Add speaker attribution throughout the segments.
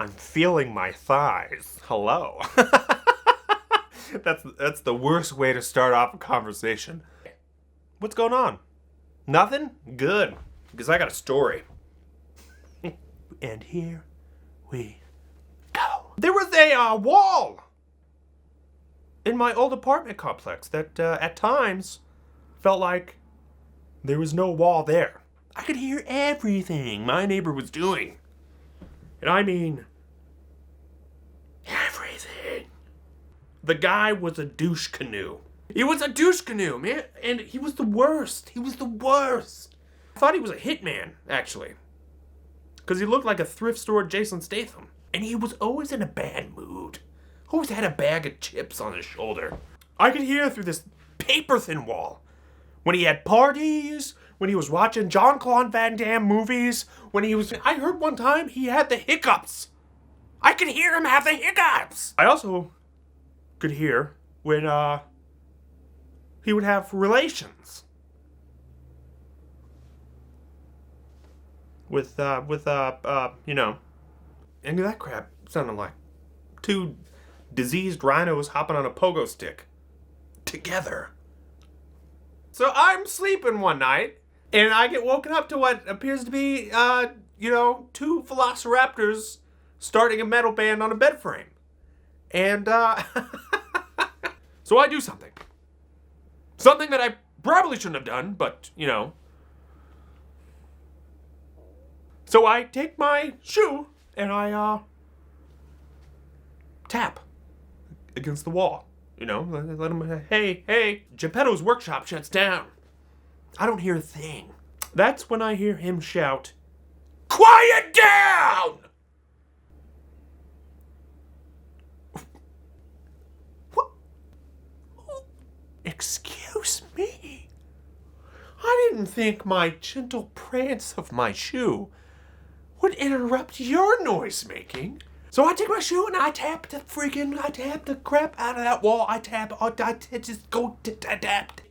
Speaker 1: I'm feeling my thighs. Hello. That's the worst way to start off a conversation. What's going on? Nothing? Good. Because I got a story. And here we go. There was a wall in my old apartment complex that at times felt like there was no wall there. I could hear everything my neighbor was doing. And I mean, everything. The guy was a douche canoe. He was a douche canoe, man. And he was the worst. He was the worst. I thought he was a hitman, actually. Because he looked like a thrift store Jason Statham. And he was always in a bad mood. Always had a bag of chips on his shoulder. I could hear through this paper-thin wall. When he had parties, when he was watching Jean-Claude Van Damme movies, I heard one time he had the hiccups. I could hear him have the hiccups. I also could hear when, he would have relations. With, you know. And that crap sounded like two diseased rhinos hopping on a pogo stick. Together. So I'm sleeping one night, and I get woken up to what appears to be, two velociraptors starting a metal band on a bed frame. And, so I do something. Something that I probably shouldn't have done, but, So I take my shoe, and I, tap against the wall. Let him, hey, Geppetto's workshop shuts down. I don't hear a thing. That's when I hear him shout, "Quiet down!" What? Excuse me? I didn't think my gentle prance of my shoe would interrupt your noise making. So I take my shoe and I tap the crap out of that wall. I just go tap.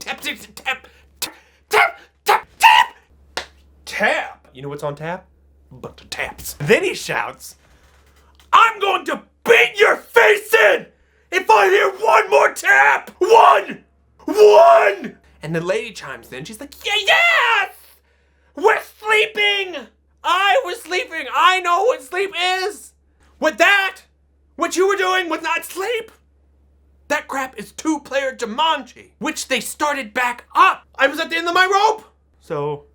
Speaker 1: You know what's on tap? A bunch of taps. Then he shouts, "I'm going to beat your face in if I hear one more tap. One. And the lady chimes in. She's like, yes, we're sleeping. I was sleeping. I know what sleep is. What you were doing was not sleep. That crap is two-player Jumanji, which they started back up. I was at the end of my rope. So,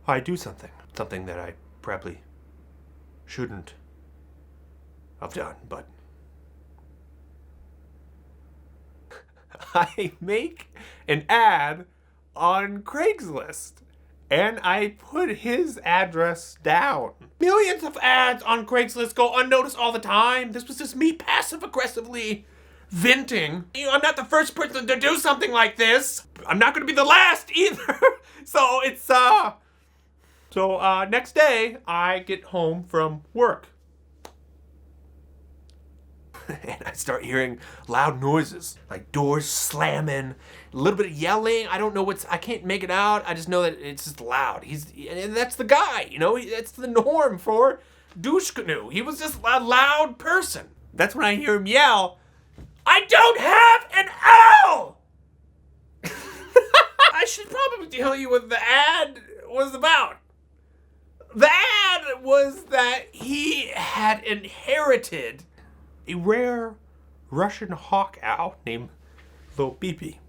Speaker 1: I do something that I probably shouldn't have done, but I make an ad on Craigslist. And I put his address down. Millions of ads on Craigslist go unnoticed all the time. This was just me passive-aggressively venting. I'm not the first person to do something like this. I'm not going to be the last either. So it's, next day, I get home from work. And I start hearing loud noises, like doors slamming, a little bit of yelling. I don't know I can't make it out. I just know that it's just loud. And that's the guy, that's the norm for douche canoe. He was just a loud person. That's when I hear him yell, "I don't have an L!" I should probably tell you what the ad was about. The ad was that he had inherited a rare Russian hawk owl named Lil BB.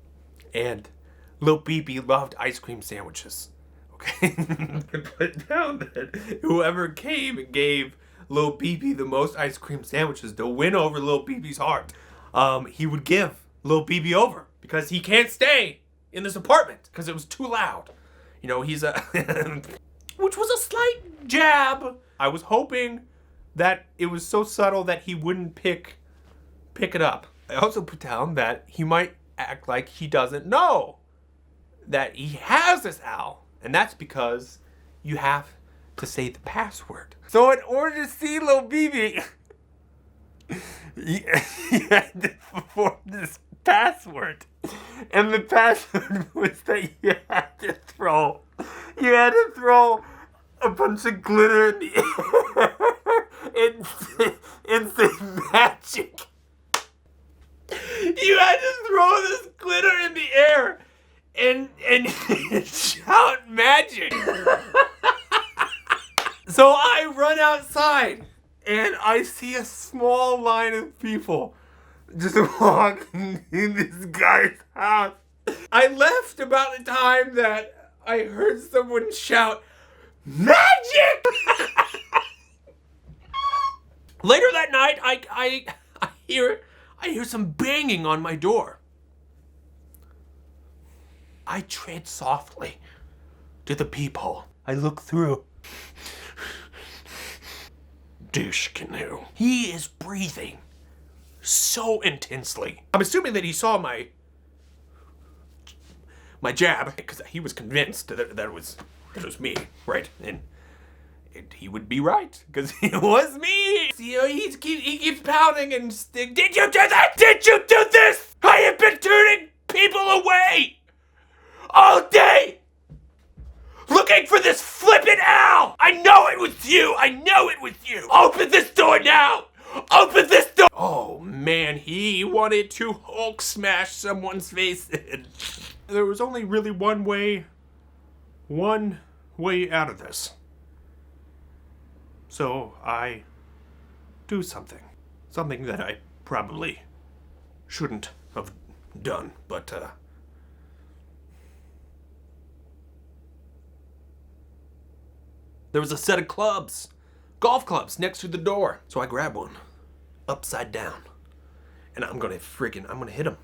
Speaker 1: And Lil BB loved ice cream sandwiches. Okay? Put down that whoever came and gave Lil BB the most ice cream sandwiches to win over Lil BB's heart, he would give Lil BB over. Because he can't stay in this apartment. Because it was too loud. He's a... Which was a slight jab. I was hoping that it was so subtle that he wouldn't pick it up. I also put down that he might act like he doesn't know that he has this owl. And that's because you have to say the password. So in order to see Lil BB, you had to perform this password. And the password was that you had to throw a bunch of glitter in the air. and say magic. You had to throw this glitter in the air and shout magic. So I run outside and I see a small line of people just walking in this guy's house. I left about the time that I heard someone shout, magic! Later that night, I hear some banging on my door. I tread softly to the peephole. I look through. Douche canoe. He is breathing so intensely. I'm assuming that he saw my jab, because he was convinced that it was me, right? And he would be right, because it was me. You know, he keeps pounding and did you do that? Did you do this? I have been turning people away all day, looking for this flippin' owl. I know it was you. I know it was you. Open this door now. Open this door. Oh man, he wanted to Hulk smash someone's face in. There was only really one way out of this. So I do something that I probably shouldn't have done, but there was a set of golf clubs next to the door. So I grab one, upside down, and I'm gonna hit him.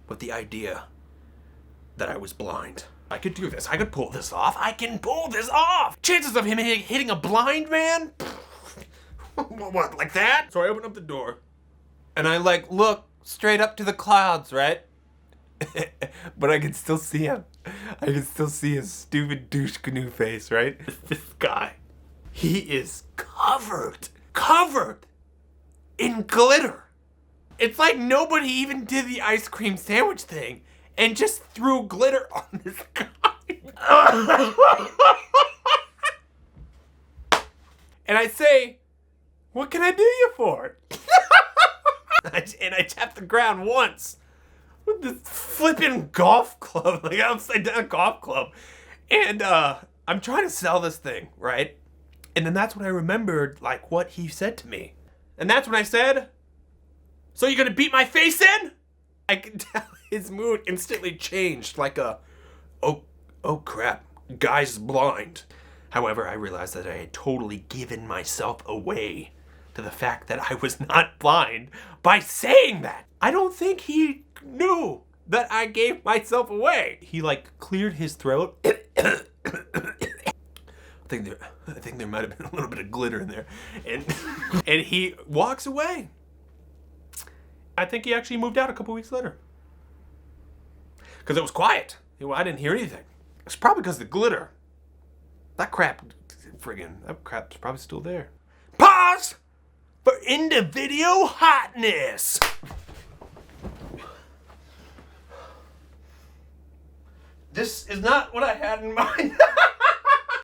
Speaker 1: With the idea that I was blind. I could do this. I could pull this off. I can pull this off. Chances of him hitting a blind man? What, like that? So I open up the door and I look straight up to the clouds, right? But I can still see him. I can still see his stupid douche canoe face, right? This guy, he is covered in glitter. It's like nobody even did the ice cream sandwich thing and just threw glitter on this guy. And I say, what can I do you for? And I tap the ground once with this flipping golf club, like upside down golf club. And I'm trying to sell this thing, right? And then that's when I remembered what he said to me. And that's when I said, so you're gonna beat my face in? I can tell his mood instantly changed, oh crap, guy's blind. However, I realized that I had totally given myself away to the fact that I was not blind by saying that. I don't think he knew that I gave myself away. He cleared his throat. I think there might have been a little bit of glitter in there. And he walks away. I think he actually moved out a couple weeks later. Because it was quiet. I didn't hear anything. It's probably because of the glitter. That crap's probably still there. Pause for end of video hotness. This is not what I had in mind.